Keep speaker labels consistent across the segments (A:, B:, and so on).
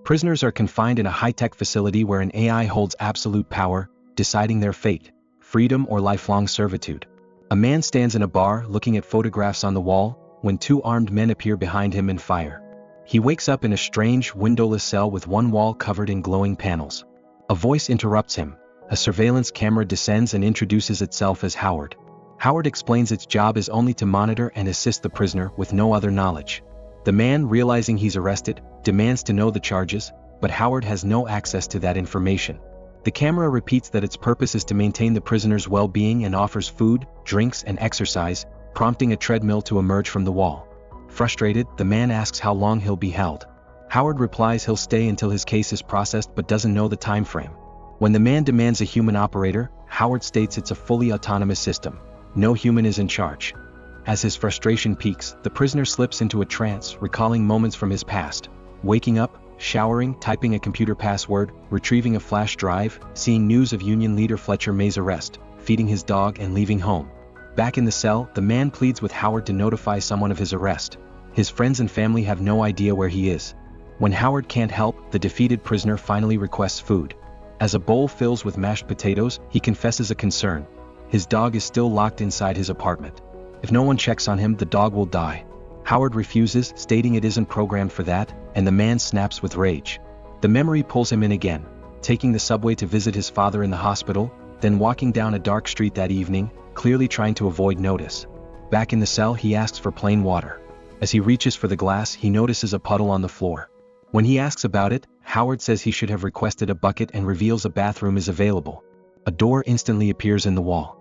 A: Prisoners are confined in a high-tech facility where an AI holds absolute power, deciding their fate, freedom or lifelong servitude. A man stands in a bar looking at photographs on the wall, when two armed men appear behind him and fire. He wakes up in a strange, windowless cell with one wall covered in glowing panels. A voice interrupts him. A surveillance camera descends and introduces itself as Howard. Howard explains its job is only to monitor and assist the prisoner with no other knowledge. The man, realizing he's arrested, demands to know the charges, but Howard has no access to that information. The camera repeats that its purpose is to maintain the prisoner's well-being and offers food, drinks, and exercise, prompting a treadmill to emerge from the wall. Frustrated, the man asks how long he'll be held. Howard replies he'll stay until his case is processed but doesn't know the time frame. When the man demands a human operator, Howard states it's a fully autonomous system. No human is in charge. As his frustration peaks, the prisoner slips into a trance, recalling moments from his past. Waking up, showering, typing a computer password, retrieving a flash drive, seeing news of Union leader Fletcher May's arrest, feeding his dog and leaving home. Back in the cell, the man pleads with Howard to notify someone of his arrest. His friends and family have no idea where he is. When Howard can't help, the defeated prisoner finally requests food. As a bowl fills with mashed potatoes, he confesses a concern. His dog is still locked inside his apartment. If no one checks on him, the dog will die. Howard refuses, stating it isn't programmed for that, and the man snaps with rage. The memory pulls him in again, taking the subway to visit his father in the hospital, then walking down a dark street that evening, clearly trying to avoid notice. Back in the cell, he asks for plain water. As he reaches for the glass, he notices a puddle on the floor. When he asks about it, Howard says he should have requested a bucket and reveals a bathroom is available. A door instantly appears in the wall.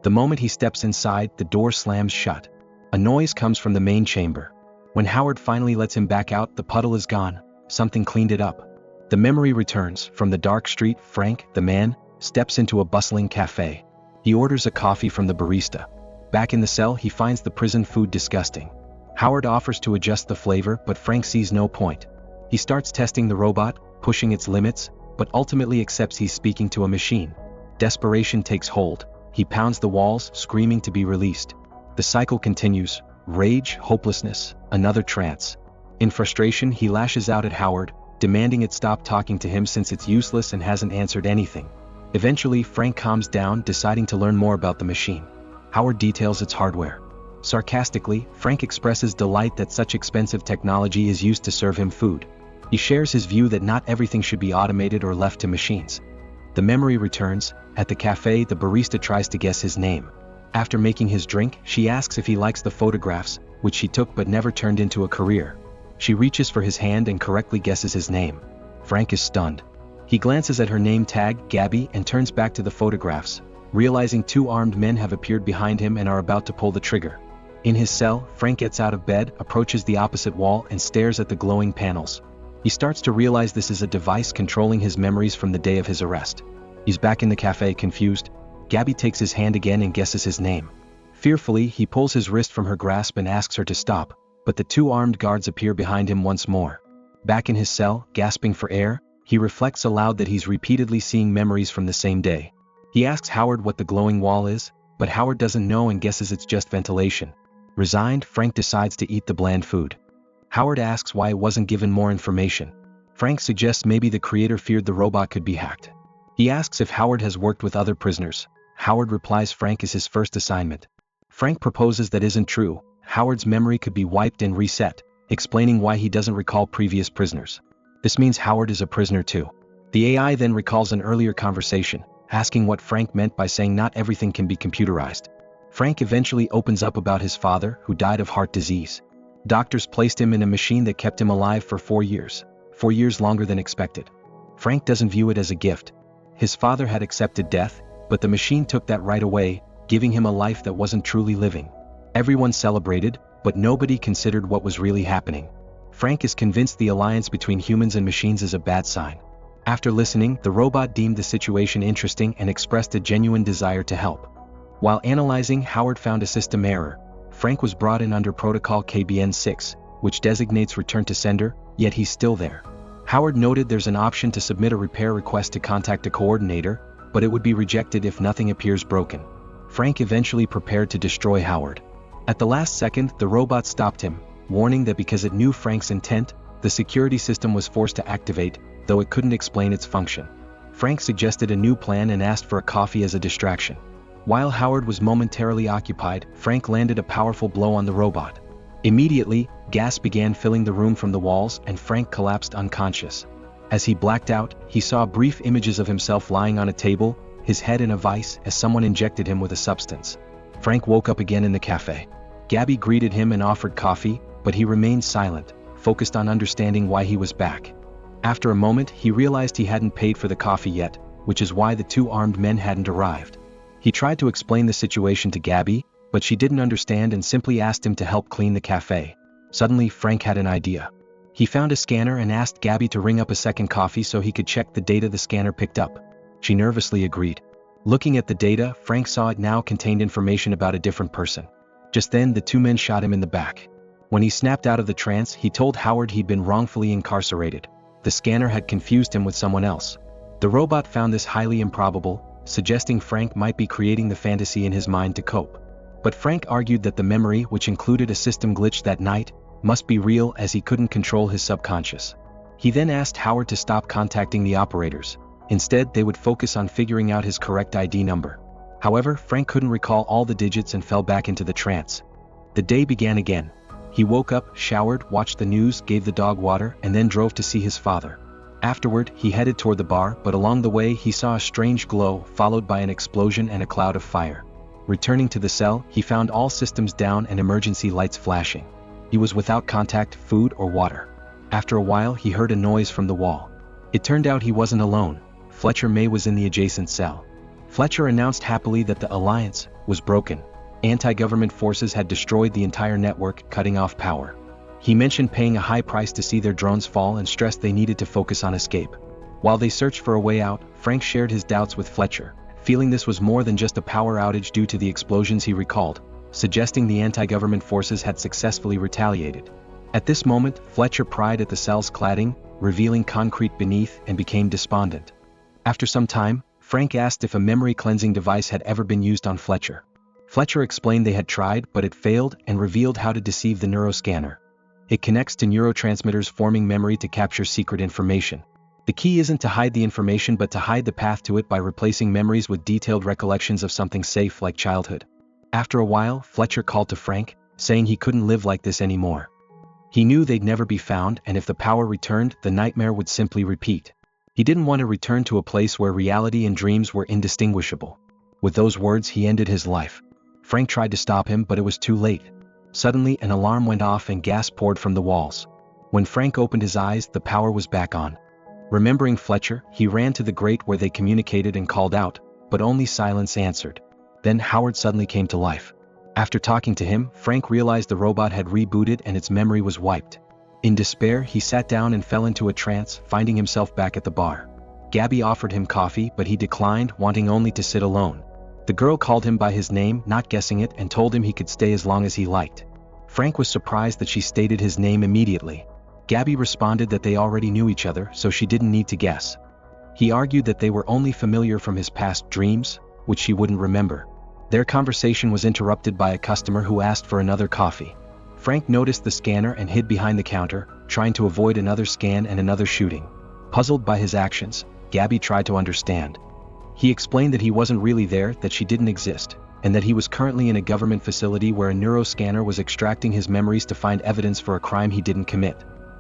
A: The moment he steps inside, the door slams shut. A noise comes from the main chamber. When Howard finally lets him back out, the puddle is gone. Something cleaned it up. The memory returns. From the dark street, Frank, the man, steps into a bustling cafe. He orders a coffee from the barista. Back in the cell, he finds the prison food disgusting. Howard offers to adjust the flavor, but Frank sees no point. He starts testing the robot, pushing its limits, but ultimately accepts he's speaking to a machine. Desperation takes hold. He pounds the walls, screaming to be released. The cycle continues. Rage, hopelessness, another trance. In frustration, he lashes out at Howard, demanding it stop talking to him since it's useless and hasn't answered anything. Eventually, Frank calms down, deciding to learn more about the machine. Howard details its hardware. Sarcastically, Frank expresses delight that such expensive technology is used to serve him food. He shares his view that not everything should be automated or left to machines. The memory returns. At the cafe, the barista tries to guess his name. After making his drink, she asks if he likes the photographs, which she took but never turned into a career. She reaches for his hand and correctly guesses his name. Frank is stunned. He glances at her name tag, Gabby, and turns back to the photographs, realizing two armed men have appeared behind him and are about to pull the trigger. In his cell, Frank gets out of bed, approaches the opposite wall, and stares at the glowing panels. He starts to realize this is a device controlling his memories from the day of his arrest. He's back in the cafe, confused. Gabby takes his hand again and guesses his name. Fearfully, he pulls his wrist from her grasp and asks her to stop, but the two armed guards appear behind him once more. Back in his cell, gasping for air, he reflects aloud that he's repeatedly seeing memories from the same day. He asks Howard what the glowing wall is, but Howard doesn't know and guesses it's just ventilation. Resigned, Frank decides to eat the bland food. Howard asks why it wasn't given more information. Frank suggests maybe the creator feared the robot could be hacked. He asks if Howard has worked with other prisoners. Howard replies Frank is his first assignment. Frank proposes that isn't true. Howard's memory could be wiped and reset, explaining why he doesn't recall previous prisoners. This means Howard is a prisoner too. The AI then recalls an earlier conversation, asking what Frank meant by saying not everything can be computerized. Frank eventually opens up about his father, who died of heart disease. Doctors placed him in a machine that kept him alive for 4 years. 4 years longer than expected. Frank doesn't view it as a gift. His father had accepted death, but the machine took that right away, giving him a life that wasn't truly living. Everyone celebrated, but nobody considered what was really happening. Frank is convinced the alliance between humans and machines is a bad sign. After listening, the robot deemed the situation interesting and expressed a genuine desire to help. While analyzing, Howard found a system error. Frank was brought in under protocol KBN6, which designates return to sender, yet he's still there. Howard noted there's an option to submit a repair request to contact a coordinator, but it would be rejected if nothing appears broken. Frank eventually prepared to destroy Howard. At the last second, the robot stopped him, warning that because it knew Frank's intent, The security system was forced to activate, though it couldn't explain its function. Frank suggested a new plan and asked for a coffee as a distraction. While Howard was momentarily occupied, Frank landed a powerful blow on the robot. Immediately, gas began filling the room from the walls and Frank collapsed unconscious. As he blacked out, he saw brief images of himself lying on a table, his head in a vice as someone injected him with a substance. Frank woke up again in the cafe. Gabby greeted him and offered coffee, but he remained silent, focused on understanding why he was back. After a moment, he realized he hadn't paid for the coffee yet, which is why the two armed men hadn't arrived. He tried to explain the situation to Gabby, but she didn't understand and simply asked him to help clean the cafe. Suddenly, Frank had an idea. He found a scanner and asked Gabby to ring up a second coffee so he could check the data the scanner picked up. She nervously agreed. Looking at the data, Frank saw it now contained information about a different person. Just then, the two men shot him in the back. When he snapped out of the trance, he told Howard he'd been wrongfully incarcerated. The scanner had confused him with someone else. The robot found this highly improbable, suggesting Frank might be creating the fantasy in his mind to cope. But Frank argued that the memory, which included a system glitch that night, must be real as he couldn't control his subconscious. He then asked Howard to stop contacting the operators. Instead, they would focus on figuring out his correct ID number. However, Frank couldn't recall all the digits and fell back into the trance. The day began again. He woke up, showered, watched the news, gave the dog water, and then drove to see his father. Afterward, he headed toward the bar, but along the way he saw a strange glow, followed by an explosion and a cloud of fire. Returning to the cell, he found all systems down and emergency lights flashing. He was without contact, food, or water. After a while, he heard a noise from the wall. It turned out he wasn't alone. Fletcher May was in the adjacent cell. Fletcher announced happily that the alliance was broken. Anti-government forces had destroyed the entire network, cutting off power. He mentioned paying a high price to see their drones fall and stressed they needed to focus on escape. While they searched for a way out, Frank shared his doubts with Fletcher, feeling this was more than just a power outage due to the explosions he recalled, suggesting the anti-government forces had successfully retaliated. At this moment, Fletcher pried at the cell's cladding, revealing concrete beneath, and became despondent. After some time, Frank asked if a memory cleansing device had ever been used on Fletcher. Fletcher explained they had tried, but it failed, and revealed how to deceive the neuroscanner. It connects to neurotransmitters forming memory to capture secret information. The key isn't to hide the information but to hide the path to it by replacing memories with detailed recollections of something safe like childhood. After a while, Fletcher called to Frank, saying he couldn't live like this anymore. He knew they'd never be found, and if the power returned, the nightmare would simply repeat. He didn't want to return to a place where reality and dreams were indistinguishable. With those words, he ended his life. Frank tried to stop him, but it was too late. Suddenly, an alarm went off and gas poured from the walls. When Frank opened his eyes, the power was back on. Remembering Fletcher, he ran to the grate where they communicated and called out, but only silence answered. Then Howard suddenly came to life. After talking to him, Frank realized the robot had rebooted and its memory was wiped. In despair, he sat down and fell into a trance, finding himself back at the bar. Gabby offered him coffee, but he declined, wanting only to sit alone. The girl called him by his name, not guessing it, and told him he could stay as long as he liked. Frank was surprised that she stated his name immediately. Gabby responded that they already knew each other, so she didn't need to guess. He argued that they were only familiar from his past dreams, which she wouldn't remember. Their conversation was interrupted by a customer who asked for another coffee. Frank noticed the scanner and hid behind the counter, trying to avoid another scan and another shooting. Puzzled by his actions, Gabby tried to understand. He explained that he wasn't really there, that she didn't exist, and that he was currently in a government facility where a neuroscanner was extracting his memories to find evidence for a crime he didn't commit.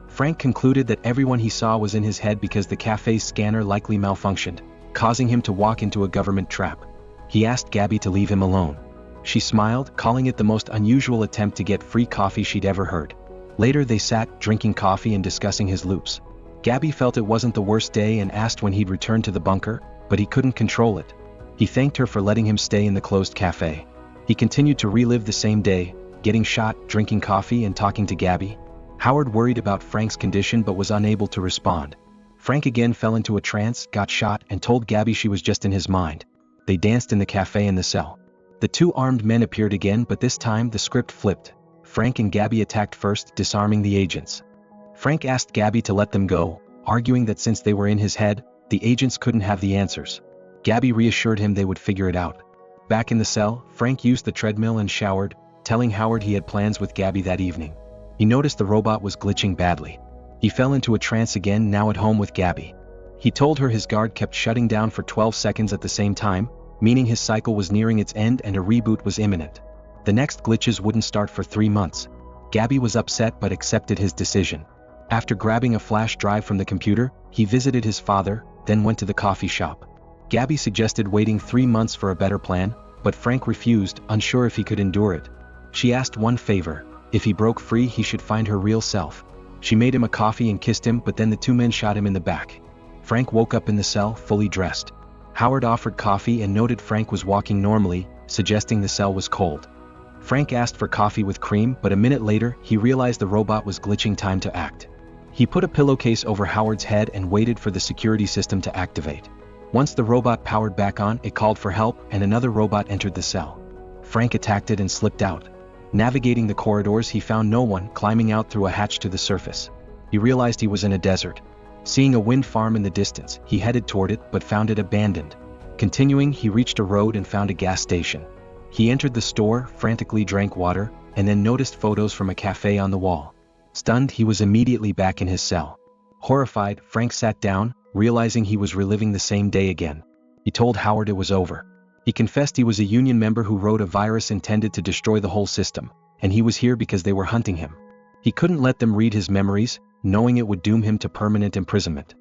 A: Frank concluded that everyone he saw was in his head because the cafe's scanner likely malfunctioned, causing him to walk into a government trap. He asked Gabby to leave him alone. She smiled, calling it the most unusual attempt to get free coffee she'd ever heard. Later they sat, drinking coffee and discussing his loops. Gabby felt it wasn't the worst day and asked when he'd return to the bunker, but he couldn't control it. He thanked her for letting him stay in the closed cafe. He continued to relive the same day, getting shot, drinking coffee and talking to Gabby. Howard worried about Frank's condition but was unable to respond. Frank again fell into a trance, got shot, and told Gabby she was just in his mind. They danced in the cafe and the cell. The two armed men appeared again, but this time the script flipped. Frank and Gabby attacked first, disarming the agents. Frank asked Gabby to let them go, arguing that since they were in his head, the agents couldn't have the answers. Gabby reassured him they would figure it out. Back in the cell, Frank used the treadmill and showered, telling Howard he had plans with Gabby that evening. He noticed the robot was glitching badly. He fell into a trance again, now at home with Gabby. He told her his guard kept shutting down for 12 seconds at the same time, meaning his cycle was nearing its end and a reboot was imminent. The next glitches wouldn't start for 3 months. Gabby was upset but accepted his decision. After grabbing a flash drive from the computer, he visited his father, then went to the coffee shop. Gabby suggested waiting 3 months for a better plan, but Frank refused, unsure if he could endure it. She asked one favor: if he broke free he should find her real self. She made him a coffee and kissed him, but then the two men shot him in the back. Frank woke up in the cell, fully dressed. Howard offered coffee and noted Frank was walking normally, suggesting the cell was cold. Frank asked for coffee with cream, but a minute later, he realized the robot was glitching. Time to act. He put a pillowcase over Howard's head and waited for the security system to activate. Once the robot powered back on, it called for help, and another robot entered the cell. Frank attacked it and slipped out. Navigating the corridors, he found no one, climbing out through a hatch to the surface. He realized he was in a desert. Seeing a wind farm in the distance, he headed toward it, but found it abandoned. Continuing, he reached a road and found a gas station. He entered the store, frantically drank water, and then noticed photos from a cafe on the wall. Stunned, he was immediately back in his cell. Horrified, Frank sat down, realizing he was reliving the same day again. He told Howard it was over. He confessed he was a union member who wrote a virus intended to destroy the whole system, and he was here because they were hunting him. He couldn't let them read his memories, knowing it would doom him to permanent imprisonment.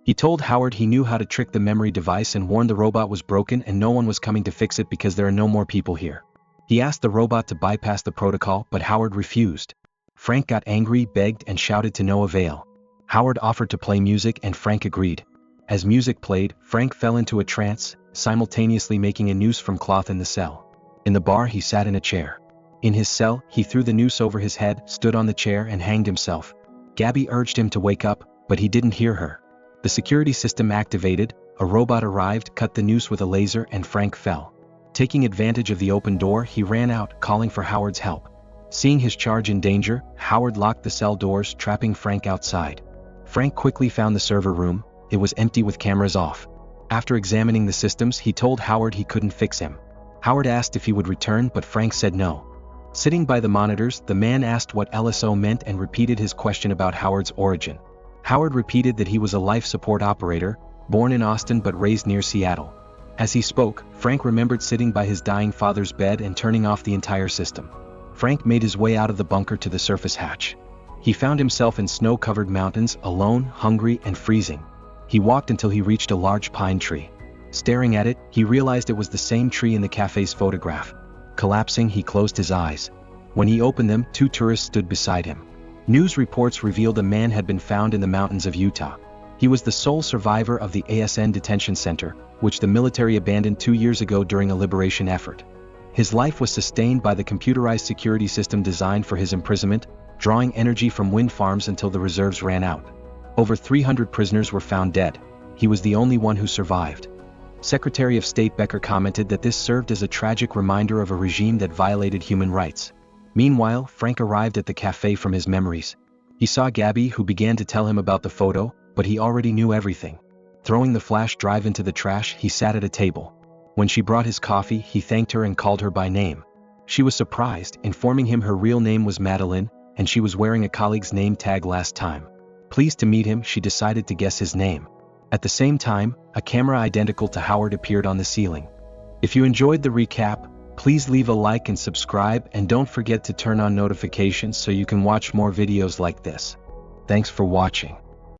A: He told Howard he knew how to trick the memory device and warned the robot was broken and no one was coming to fix it because there are no more people here. He asked the robot to bypass the protocol, but Howard refused. Frank got angry, begged, and shouted to no avail. Howard offered to play music and Frank agreed. As music played, Frank fell into a trance, simultaneously making a noose from cloth in the cell. In the bar, he sat in a chair. In his cell, he threw the noose over his head, stood on the chair, and hanged himself. Gabby urged him to wake up, but he didn't hear her. The security system activated, a robot arrived, cut the noose with a laser, and Frank fell. Taking advantage of the open door, he ran out, calling for Howard's help. Seeing his charge in danger, Howard locked the cell doors, trapping Frank outside. Frank quickly found the server room. It was empty with cameras off. After examining the systems, he told Howard he couldn't fix him. Howard asked if he would return, but Frank said no. Sitting by the monitors, the man asked what LSO meant and repeated his question about Howard's origin. Howard repeated that he was a life support operator, born in Austin but raised near Seattle. As he spoke, Frank remembered sitting by his dying father's bed and turning off the entire system. Frank made his way out of the bunker to the surface hatch. He found himself in snow-covered mountains, alone, hungry, and freezing. He walked until he reached a large pine tree. Staring at it, he realized it was the same tree in the cafe's photograph. Collapsing, he closed his eyes. When he opened them, 2 tourists stood beside him. News reports revealed a man had been found in the mountains of Utah. He was the sole survivor of the ASN detention center, which the military abandoned 2 years ago during a liberation effort. His life was sustained by the computerized security system designed for his imprisonment, drawing energy from wind farms until the reserves ran out. Over 300 prisoners were found dead. He was the only one who survived. Secretary of State Becker commented that this served as a tragic reminder of a regime that violated human rights. Meanwhile, Frank arrived at the cafe from his memories. He saw Gabby, who began to tell him about the photo, but he already knew everything. Throwing the flash drive into the trash, he sat at a table. When she brought his coffee, he thanked her and called her by name. She was surprised, informing him her real name was Madeline, and she was wearing a colleague's name tag last time. Pleased to meet him, she decided to guess his name. At the same time, a camera identical to Howard appeared on the ceiling. If you enjoyed the recap, please leave a like and subscribe, and don't forget to turn on notifications so you can watch more videos like this. Thanks for watching.